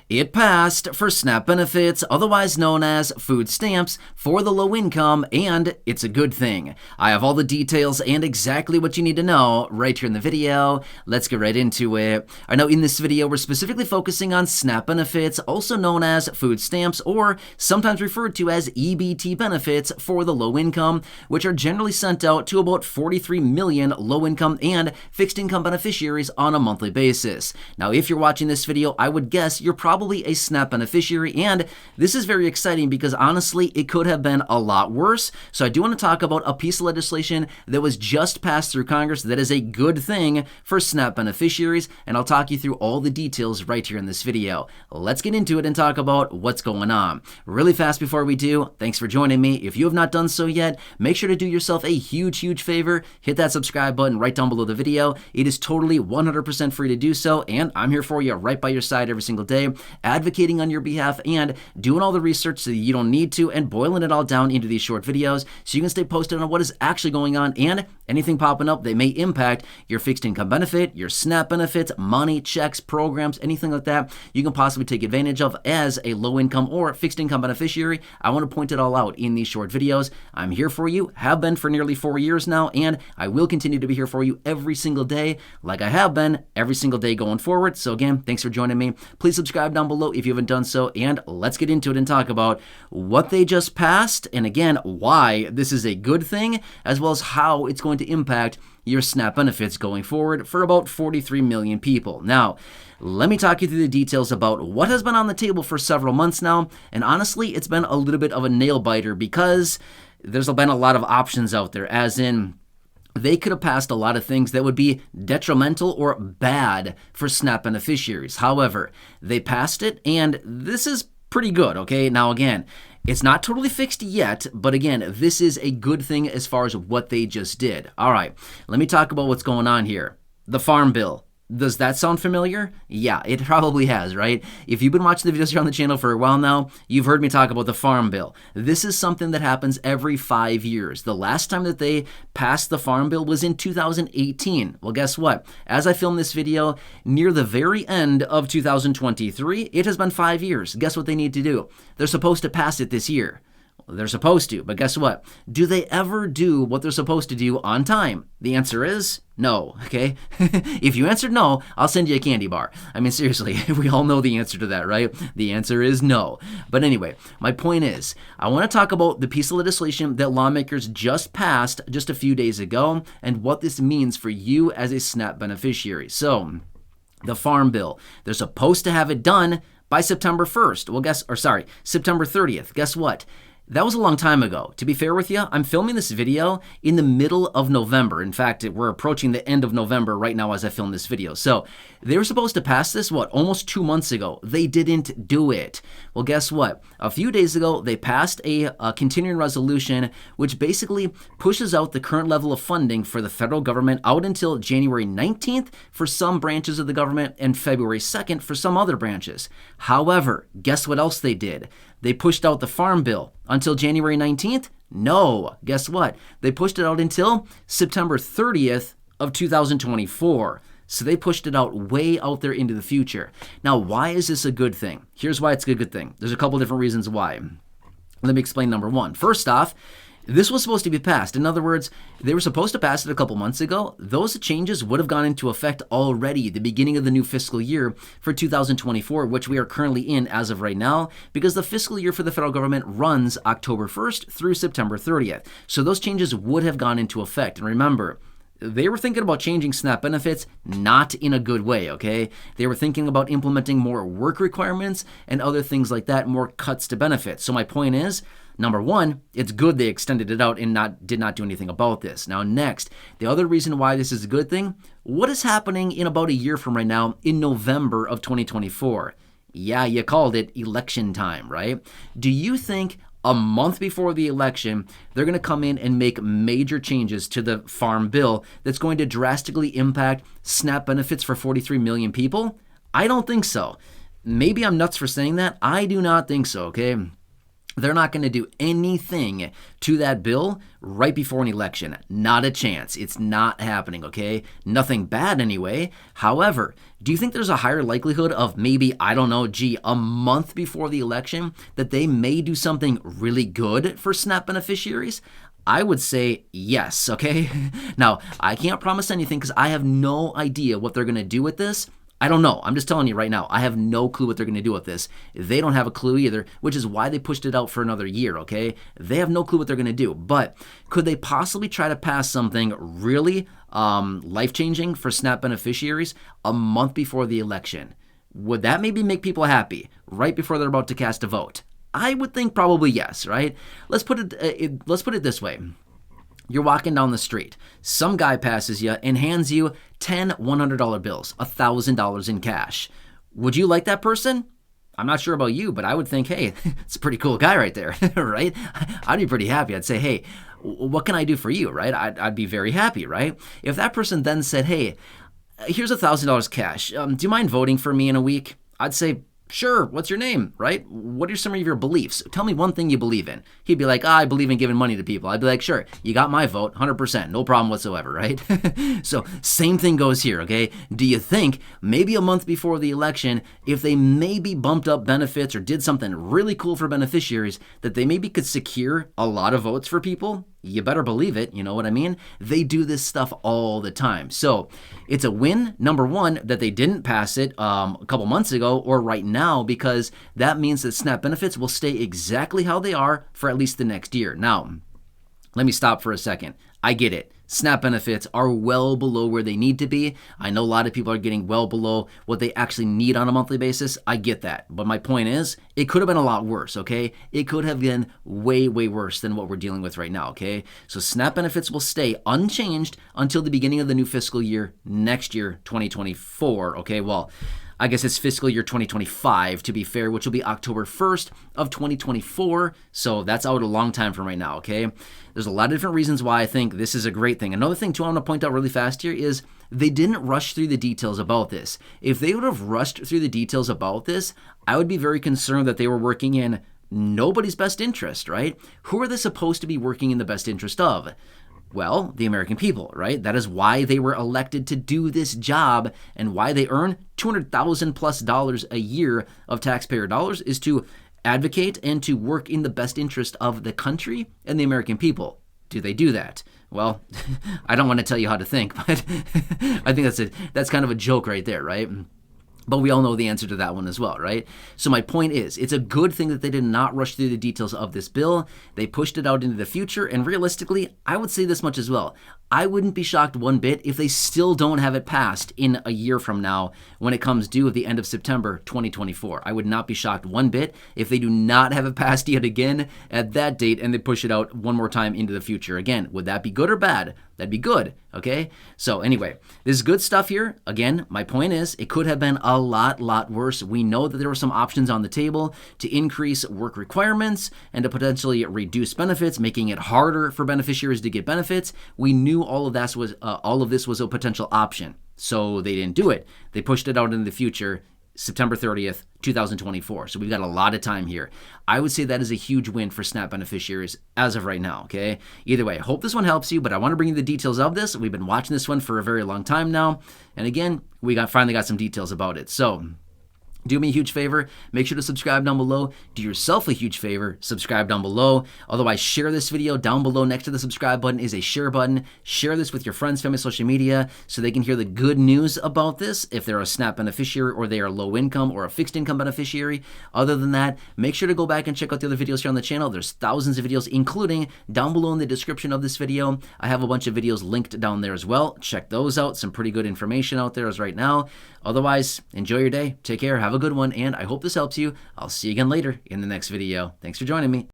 It passed for SNAP benefits, otherwise known as food stamps, for the low income, and it's a good thing. I have all the details and exactly what you need to know right here in the video. Let's get right into it. I know in this video we're specifically focusing on SNAP benefits, also known as food stamps, or sometimes referred to as EBT benefits for the low income, which are generally sent out to about 43 million low income and fixed income beneficiaries on a monthly basis. Now, if you're watching this video, I would guess you're probably a SNAP beneficiary, and this is very exciting because honestly, it could have been a lot worse. So I do want to talk about a piece of legislation that was just passed through Congress that is a good thing for SNAP beneficiaries, and I'll talk you through all the details right here in this video. Let's get into it and talk about what's going on. Really fast before we do, thanks for joining me. If you have not done so yet, make sure to do yourself a huge favor. Hit that subscribe button right down below the video. It is totally 100% free to do so, and I'm here for you right by your side every single day, advocating on your behalf and doing all the research so that you don't need to, and boiling it all down into these short videos so you can stay posted on what is actually going on and anything popping up that may impact your fixed income benefit, your SNAP benefits, money, checks, programs, anything like that you can possibly take advantage of as a low income or fixed income beneficiary. I want to point it all out in these short videos. I'm here for you, have been for nearly 4 years now, and I will continue to be here for you every single day like I have been every single day going forward. So again, thanks for joining me. Please subscribe down below if you haven't done so, and let's get into it and talk about what they just passed, and again, why this is a good thing, as well as how it's going to impact your SNAP benefits going forward for about 43 million people. Now, let me talk you through the details about what has been on the table for several months now, and honestly, it's been a little bit of a nail biter because there's been a lot of options out there, as in they could have passed a lot of things that would be detrimental or bad for SNAP beneficiaries. However, they passed it, and this is pretty good, okay? Now, again, it's not totally fixed yet, but again, this is a good thing as far as what they just did. All right, let me talk about what's going on here. The Farm Bill. Does that sound familiar? Yeah, it probably has, right? If you've been watching the videos here on the channel for a while now, you've heard me talk about the Farm Bill. This is something that happens every 5 years. The last time that they passed the Farm Bill was in 2018. Well, guess what? As I film this video, near the very end of 2023, it has been 5 years. Guess what they need to do? They're supposed to pass it this year. They're supposed to, but guess what? Do they ever do what they're supposed to do on time? The answer is no, okay? If you answered no, I'll send you a candy bar. I mean, seriously, we all know the answer to that, right? The answer is no. But anyway, my point is, I want to talk about the piece of legislation that lawmakers just passed just a few days ago and what this means for you as a SNAP beneficiary. So, the Farm Bill, they're supposed to have it done by September 1st. Well, September 30th. Guess what? That was a long time ago. To be fair with you, I'm filming this video in the middle of November. In fact, we're approaching the end of November right now as I film this video. So they were supposed to pass this, almost 2 months ago. They didn't do it. Well, guess what? A few days ago, they passed a continuing resolution, which basically pushes out the current level of funding for the federal government out until January 19th for some branches of the government and February 2nd for some other branches. However, guess what else they did? They pushed out the Farm Bill until January 19th? No. Guess what? They pushed it out until September 30th of 2024. So they pushed it out way out there into the future. Now, why is this a good thing? Here's why it's a good thing. There's a couple different reasons why. Let me explain number one. First off, this was supposed to be passed. In other words, they were supposed to pass it a couple months ago. Those changes would have gone into effect already at the beginning of the new fiscal year for 2024, which we are currently in as of right now, because the fiscal year for the federal government runs October 1st through September 30th. So those changes would have gone into effect. And remember, they were thinking about changing SNAP benefits, not in a good way, okay? They were thinking about implementing more work requirements and other things like that, more cuts to benefits. So my point is, number one, it's good they extended it out and did not do anything about this. Now next, the other reason why this is a good thing, what is happening in about a year from right now in November of 2024? Yeah, you called it election time, right? Do you think a month before the election, they're going to come in and make major changes to the Farm Bill that's going to drastically impact SNAP benefits for 43 million people? I don't think so. Maybe I'm nuts for saying that. I do not think so, okay? They're not going to do anything to that bill right before an election. Not a chance. It's not happening, okay? Nothing bad anyway. However, do you think there's a higher likelihood of maybe, I don't know, a month before the election that they may do something really good for SNAP beneficiaries? I would say yes, okay? Now, I can't promise anything because I have no idea what they're going to do with this. I don't know. I'm just telling you right now. I have no clue what they're going to do with this. They don't have a clue either, which is why they pushed it out for another year, okay? They have no clue what they're going to do. But could they possibly try to pass something really life-changing for SNAP beneficiaries a month before the election? Would that maybe make people happy right before they're about to cast a vote? I would think probably yes, right? Let's put it this way. You're walking down the street. Some guy passes you and hands you 10 $100 bills, $1,000 in cash. Would you like that person? I'm not sure about you, but I would think, hey, it's a pretty cool guy right there, right? I'd be pretty happy. I'd say, hey, what can I do for you, right? I'd be very happy, right? If that person then said, hey, here's $1,000 cash. Do you mind voting for me in a week? I'd say, sure, what's your name, right? What are some of your beliefs? Tell me one thing you believe in. He'd be like, I believe in giving money to people. I'd be like, sure, you got my vote, 100%, no problem whatsoever, right? So same thing goes here, okay? Do you think maybe a month before the election, if they maybe bumped up benefits or did something really cool for beneficiaries, that they maybe could secure a lot of votes for people? You better believe it, you know what I mean? They do this stuff all the time. So it's a win, number one, that they didn't pass it a couple months ago or right now, because that means that SNAP benefits will stay exactly how they are for at least the next year. Now, let me stop for a second. I get it. SNAP benefits are well below where they need to be. I know a lot of people are getting well below what they actually need on a monthly basis. I get that. But my point is, it could have been a lot worse, okay? It could have been way, way worse than what we're dealing with right now, okay? So SNAP benefits will stay unchanged until the beginning of the new fiscal year next year, 2024, okay? Well, I guess it's fiscal year 2025, to be fair, which will be October 1st of 2024. So that's out a long time from right now, okay? There's a lot of different reasons why I think this is a great thing. Another thing, too, I want to point out really fast here is they didn't rush through the details about this. If they would have rushed through the details about this, I would be very concerned that they were working in nobody's best interest, right? Who are they supposed to be working in the best interest of? Well, the American people, right? That is why they were elected to do this job, and why they earn $200,000+ a year of taxpayer dollars is to advocate and to work in the best interest of the country and the American people. Do they do that? Well, I don't want to tell you how to think, but I think that's kind of a joke right there, right? But we all know the answer to that one as well, right? So my point is, it's a good thing that they did not rush through the details of this bill. They pushed it out into the future, and realistically, I would say this much as well. I wouldn't be shocked one bit if they still don't have it passed in a year from now when it comes due at the end of September 2024. I would not be shocked one bit if they do not have it passed yet again at that date and they push it out one more time into the future. Again, would that be good or bad? That'd be good, okay? So anyway, this is good stuff here. Again, my point is it could have been a lot worse. We know that there were some options on the table to increase work requirements and to potentially reduce benefits, making it harder for beneficiaries to get benefits. We knew all of this was a potential option. So they didn't do it. They pushed it out into the future, September 30th, 2024. So we've got a lot of time here. I would say that is a huge win for SNAP beneficiaries as of right now, okay? Either way, I hope this one helps you, but I want to bring you the details of this. We've been watching this one for a very long time now. And again, we finally got some details about it. So do me a huge favor, make sure to subscribe down below. Do yourself a huge favor, subscribe down below. Otherwise, share this video. Down below next to the subscribe button is a share button. Share this with your friends, family, social media so they can hear the good news about this if they're a SNAP beneficiary or they are low income or a fixed income beneficiary. Other than that, make sure to go back and check out the other videos here on the channel. There's thousands of videos, including down below in the description of this video. I have a bunch of videos linked down there as well. Check those out. Some pretty good information out there as right now. Otherwise, enjoy your day. Take care. Have a good one, and I hope this helps you. I'll see you again later in the next video. Thanks for joining me.